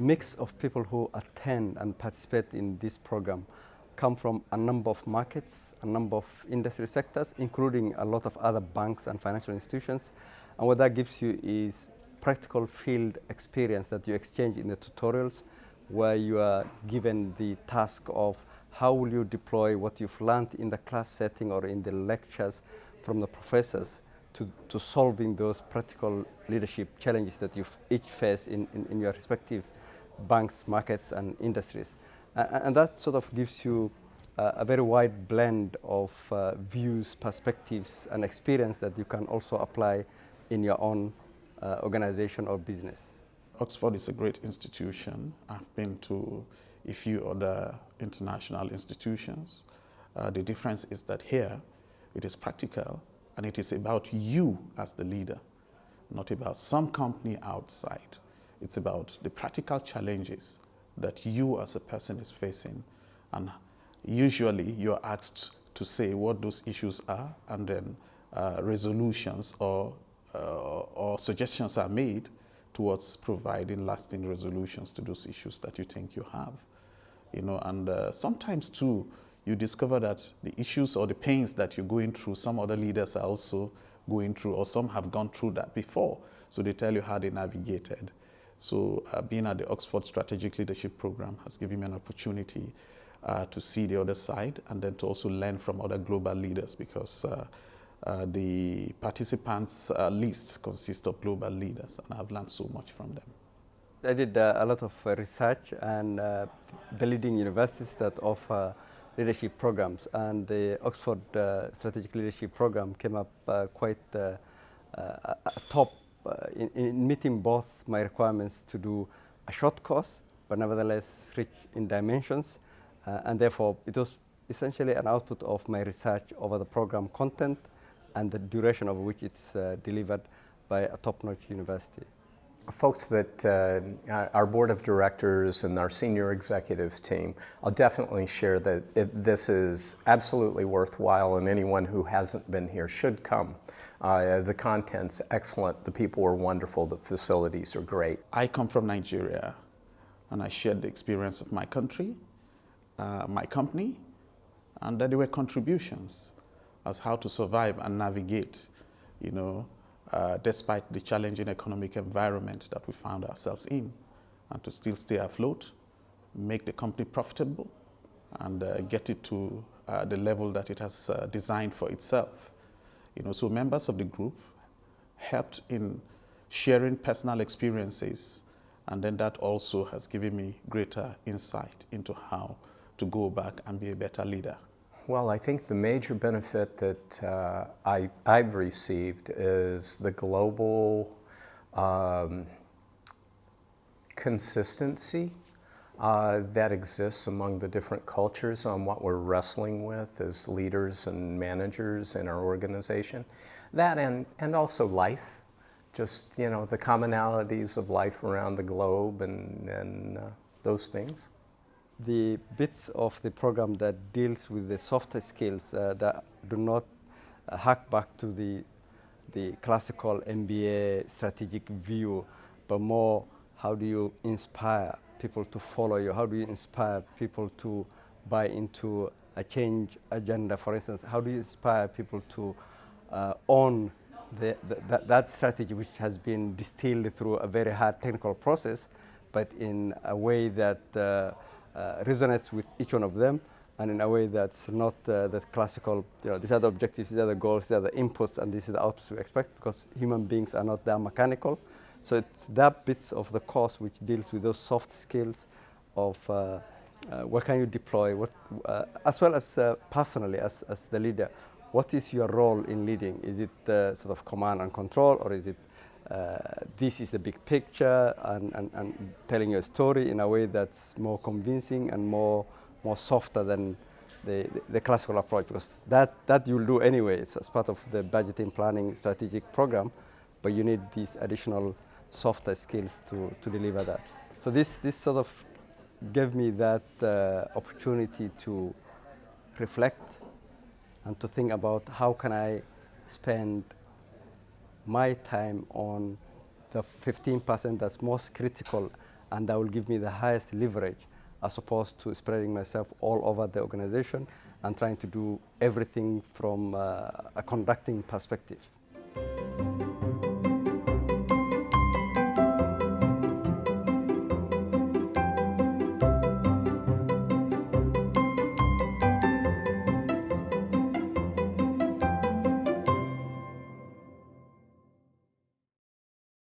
mix of people who attend and participate in this program come from a number of markets, a number of industry sectors, including a lot of other banks and financial institutions. And what that gives you is practical field experience that you exchange in the tutorials, where you are given the task of how will you deploy what you've learned in the class setting or in the lectures from the professors to solving those practical leadership challenges that you each face in your respective banks, markets, and industries. And that sort of gives you a very wide blend of views, perspectives, and experience that you can also apply in your own organization or business. Oxford is a great institution. I've been to a few other international institutions. The difference is that here it is practical and it is about you as the leader, not about some company outside. It's about the practical challenges that you as a person is facing, and usually you're asked to say what those issues are, and then resolutions or suggestions are made towards providing lasting resolutions to those issues that you think you have. And sometimes too, you discover that the issues or the pains that you're going through, some other leaders are also going through, or some have gone through that before. So they tell you how they navigated. So being at the Oxford Strategic Leadership Program has given me an opportunity to see the other side, and then to also learn from other global leaders, because the participants' lists consist of global leaders, and I've learned so much from them. I did a lot of research, and the leading universities that offer leadership programs, and the Oxford Strategic Leadership Program came up quite top in meeting both my requirements to do a short course, but nevertheless rich in dimensions, and therefore it was essentially an output of my research over the program content and the duration of which it's delivered by a top-notch university. Folks that our board of directors and our senior executive team, I'll definitely share that this is absolutely worthwhile, and anyone who hasn't been here should come. The content's excellent, the people are wonderful, the facilities are great. I come from Nigeria, and I shared the experience of my country, my company, and that there were contributions as how to survive and navigate, despite the challenging economic environment that we found ourselves in, and to still stay afloat, make the company profitable, and get it to the level that it has designed for itself. So members of the group helped in sharing personal experiences, and then that also has given me greater insight into how to go back and be a better leader. Well, I think the major benefit that I've received is the global consistency that exists among the different cultures on what we're wrestling with as leaders and managers in our organization. That and also life, just the commonalities of life around the globe and those things. The bits of the program that deals with the softer skills that do not hark back to the classical MBA strategic view, but more how do you inspire people to follow you? How do you inspire people to buy into a change agenda? For instance, how do you inspire people to own that strategy, which has been distilled through a very hard technical process, but in a way that resonates with each one of them, and in a way that's not that classical, these are the objectives, these are the goals, these are the inputs, and this is the outputs we expect, because human beings are not that mechanical. So it's that bits of the course which deals with those soft skills of what can you deploy, what, as well as personally as the leader, what is your role in leading? Is it sort of command and control, or is it this is the big picture, and telling your story in a way that's more convincing and more softer than the classical approach, because that you'll do anyway. It's as part of the budgeting, planning, strategic program, but you need these additional softer skills to deliver that. So this sort of gave me that opportunity to reflect and to think about how can I spend my time on the 15% that's most critical and that will give me the highest leverage as opposed to spreading myself all over the organization and trying to do everything from a conducting perspective.